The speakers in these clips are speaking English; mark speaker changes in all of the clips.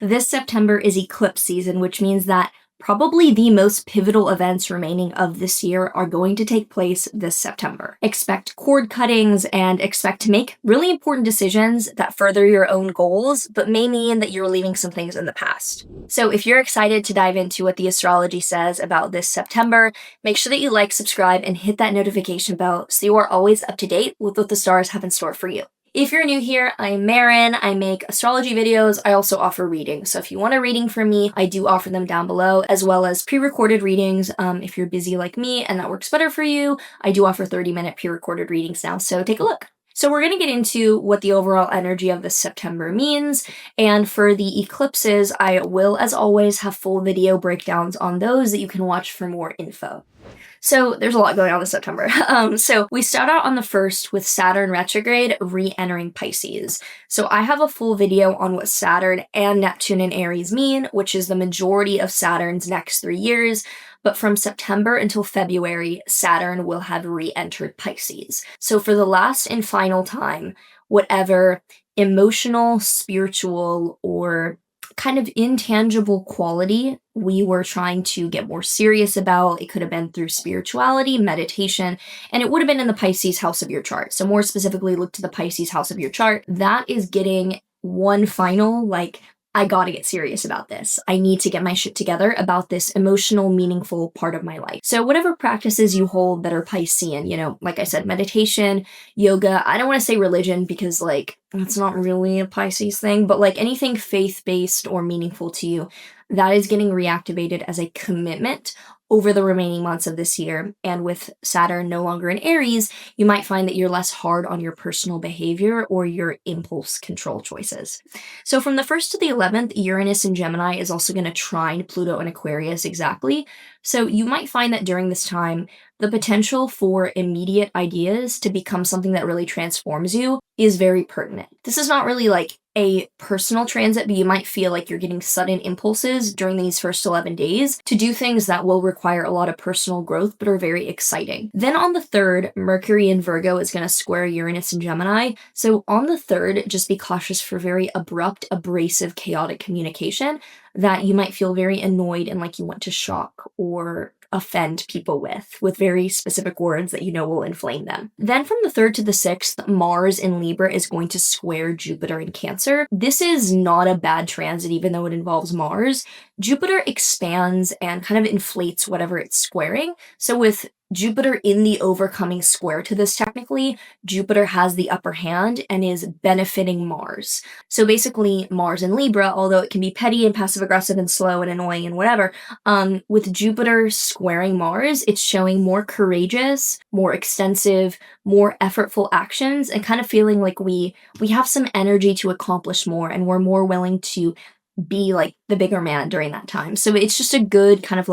Speaker 1: This September is eclipse season, which means that probably the most pivotal events remaining of this year are going to take place this September. Expect cord cuttings and expect to make really important decisions that further your own goals, but may mean that you're leaving some things in the past. So if you're excited to dive into what the astrology says about this September, make sure that you like, subscribe, and hit that notification bell so you are always up to date with what the stars have in store for you. If you're new here, I'm Maren. I make astrology videos. I also offer readings. So if you want a reading from me, I do offer them down below, as well as pre-recorded readings. If you're busy like me and that works better for you, I do offer 30-minute pre-recorded readings now, so take a look. So we're going to get into what the overall energy of this September means, and for the eclipses, I will, as always, have full video breakdowns on those that you can watch for more info. So there's a lot going on this September. So we start out on the 1st with Saturn retrograde re-entering Pisces. So I have a full video on what Saturn and Neptune in Aries mean, which is the majority of Saturn's next 3 years. But from September until February, Saturn will have re-entered Pisces. So for the last and final time, whatever emotional, spiritual, or kind of intangible quality we were trying to get more serious about. It could have been through spirituality, meditation, and it would have been in the Pisces house of your chart. So more specifically, look to the Pisces house of your chart. That is getting one final, I gotta get serious about this. I need to get my shit together about this emotional, meaningful part of my life. So whatever practices you hold that are Piscean, like I said, meditation, yoga, I don't want to say religion because that's not really a Pisces thing, but anything faith-based or meaningful to you, that is getting reactivated as a commitment over the remaining months of this year. And with Saturn no longer in Aries, you might find that you're less hard on your personal behavior or your impulse control choices. So from the 1st to the 11th, Uranus in Gemini is also going to trine Pluto in Aquarius exactly. So you might find that during this time, the potential for immediate ideas to become something that really transforms you is very pertinent. This is not really a personal transit, but you might feel like you're getting sudden impulses during these first 11 days to do things that will require a lot of personal growth, but are very exciting. Then on the 3rd, Mercury in Virgo is going to square Uranus in Gemini. So on the 3rd, just be cautious for very abrupt, abrasive, chaotic communication that you might feel very annoyed and like you want to shock or offend people with very specific words that will inflame them. Then from the 3rd to the 6th, Mars in Libra is going to square Jupiter in Cancer. This is not a bad transit, even though it involves Mars. Jupiter expands and kind of inflates whatever it's squaring. So with Jupiter in the overcoming square to this technically, Jupiter has the upper hand and is benefiting Mars. So basically Mars in Libra, although it can be petty and passive aggressive and slow and annoying and whatever, with Jupiter squaring Mars, it's showing more courageous, more extensive, more effortful actions and kind of feeling like we have some energy to accomplish more and we're more willing to be the bigger man during that time. So it's just a good kind of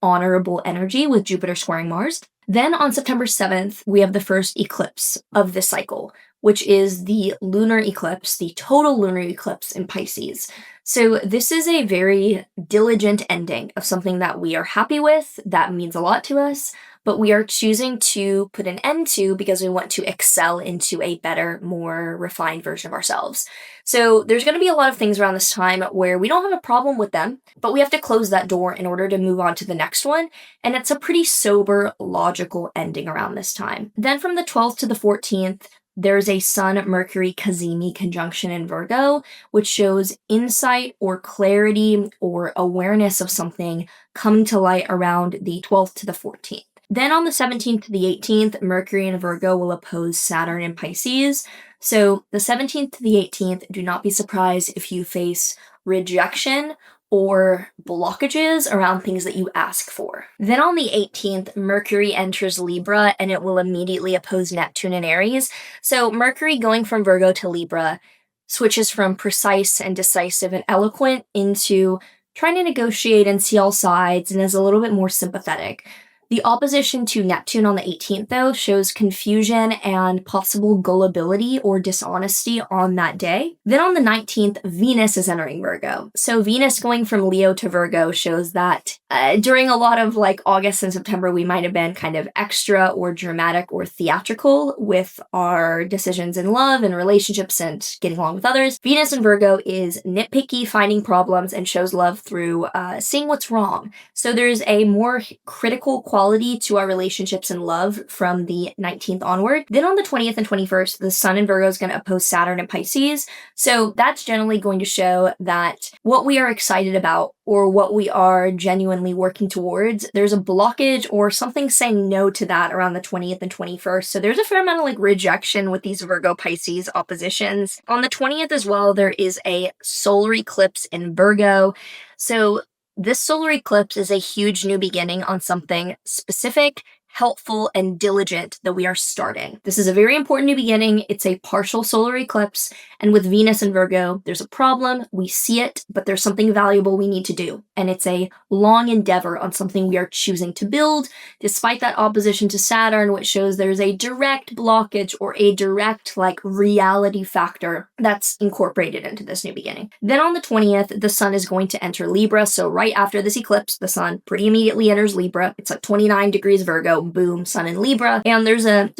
Speaker 1: honorable energy with Jupiter squaring Mars. Then on September 7th, we have the first eclipse of this cycle, which is the lunar eclipse, the total lunar eclipse in Pisces. So this is a very diligent ending of something that we are happy with, that means a lot to us, but we are choosing to put an end to because we want to excel into a better, more refined version of ourselves. So there's going to be a lot of things around this time where we don't have a problem with them, but we have to close that door in order to move on to the next one. And it's a pretty sober, logical ending around this time. Then from the 12th to the 14th, there's a Sun-Mercury Cazimi conjunction in Virgo, which shows insight or clarity or awareness of something coming to light around the 12th to the 14th. Then on the 17th to the 18th, Mercury in Virgo will oppose Saturn in Pisces. So the 17th to the 18th, do not be surprised if you face rejection or blockages around things that you ask for. Then on the 18th, Mercury enters Libra and it will immediately oppose Neptune in Aries. So Mercury going from Virgo to Libra switches from precise and decisive and eloquent into trying to negotiate and see all sides and is a little bit more sympathetic. The opposition to Neptune on the 18th, though, shows confusion and possible gullibility or dishonesty on that day. Then on the 19th, Venus is entering Virgo. So Venus going from Leo to Virgo shows that during a lot of like August and September, we might have been kind of extra or dramatic or theatrical with our decisions in love and relationships and getting along with others. Venus in Virgo is nitpicky, finding problems, and shows love through seeing what's wrong. So there's a more critical quality to our relationships and love from the 19th onward. Then on the 20th and 21st, the Sun in Virgo is going to oppose Saturn in Pisces. So that's generally going to show that what we are excited about or what we are genuinely working towards, there's a blockage or something saying no to that around the 20th and 21st. So there's a fair amount of like rejection with these Virgo Pisces oppositions. On the 20th as well, there is a solar eclipse in Virgo. So this solar eclipse is a huge new beginning on something specific, helpful, and diligent that we are starting. This is a very important new beginning. It's a partial solar eclipse, and with Venus in Virgo, there's a problem, we see it, but there's something valuable we need to do. And it's a long endeavor on something we are choosing to build, despite that opposition to Saturn, which shows there's a direct blockage or a direct like reality factor that's incorporated into this new beginning. Then on the 20th, the Sun is going to enter Libra. So right after this eclipse, the Sun pretty immediately enters Libra. It's like 29 degrees Virgo, boom, Sun in Libra. And there's a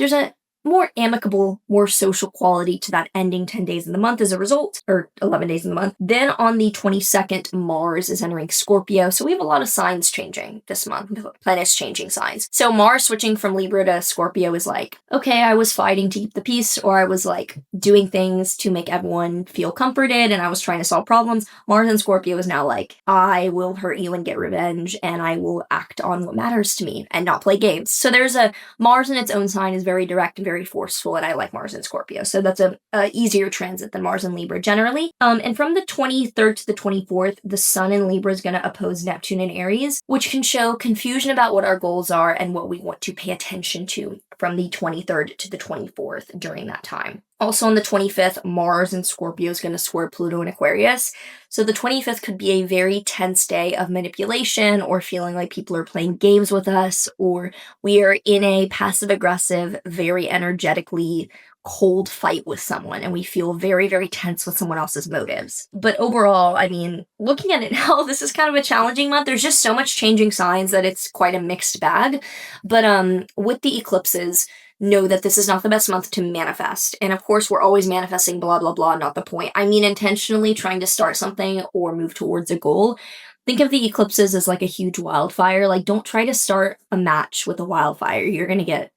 Speaker 1: more amicable, more social quality to that ending 10 days in the month as a result, or 11 days in the month. Then on the 22nd, Mars is entering Scorpio. So we have a lot of signs changing this month, planets changing signs. So Mars switching from Libra to Scorpio is like, okay, I was fighting to keep the peace, or I was like doing things to make everyone feel comforted, and I was trying to solve problems. Mars in Scorpio is now like, I will hurt you and get revenge, and I will act on what matters to me and not play games. So there's a Mars in its own sign is very direct and very forceful, and I like Mars in Scorpio. So that's a easier transit than Mars in Libra generally. And from the 23rd to the 24th, the Sun in Libra is going to oppose Neptune in Aries, which can show confusion about what our goals are and what we want to pay attention to from the 23rd to the 24th during that time. Also on the 25th, Mars in Scorpio is going to square Pluto in Aquarius. So the 25th could be a very tense day of manipulation or feeling like people are playing games with us, or we are in a passive-aggressive, very energetically cold fight with someone and we feel very, very tense with someone else's motives. But overall, I mean, looking at it now, this is kind of a challenging month. There's just so much changing signs that it's quite a mixed bag. But with the eclipses, know that this is not the best month to manifest. And of course, we're always manifesting blah, blah, blah, not the point. I mean, intentionally trying to start something or move towards a goal. Think of the eclipses as like a huge wildfire. Like, don't try to start a match with a wildfire. You're going to get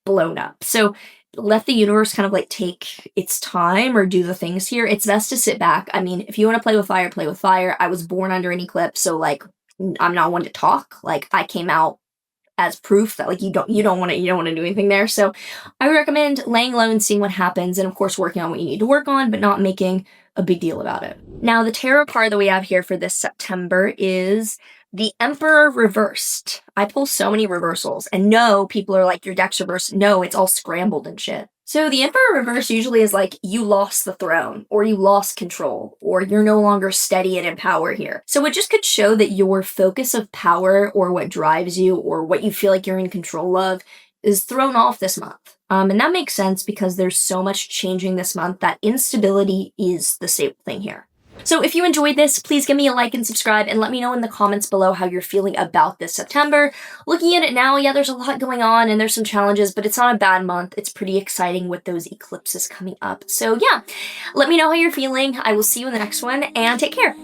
Speaker 1: blown up. So let the universe kind of like take its time or do the things here. It's best to sit back. I mean, if you want to play with fire, play with fire. I was born under an eclipse, so like, I'm not one to talk. Like, I came out as proof that like you don't want to do anything there. So I would recommend laying low and seeing what happens, and of course working on what you need to work on, but not making a big deal about it. Now the tarot card that we have here for this September is the Emperor reversed. I pull so many reversals, and no, people are like, your deck's reversed. No, it's all scrambled and shit. So the Emperor reverse usually is like, you lost the throne, or you lost control, or you're no longer steady and in power here. So it just could show that your focus of power, or what drives you, or what you feel like you're in control of, is thrown off this month. And that makes sense because there's so much changing this month that instability is the stable thing here. So if you enjoyed this, please give me a like and subscribe, and let me know in the comments below how you're feeling about this September. Looking at it now, yeah, there's a lot going on and there's some challenges, but it's not a bad month. It's pretty exciting with those eclipses coming up. So yeah, let me know how you're feeling. I will see you in the next one, and take care.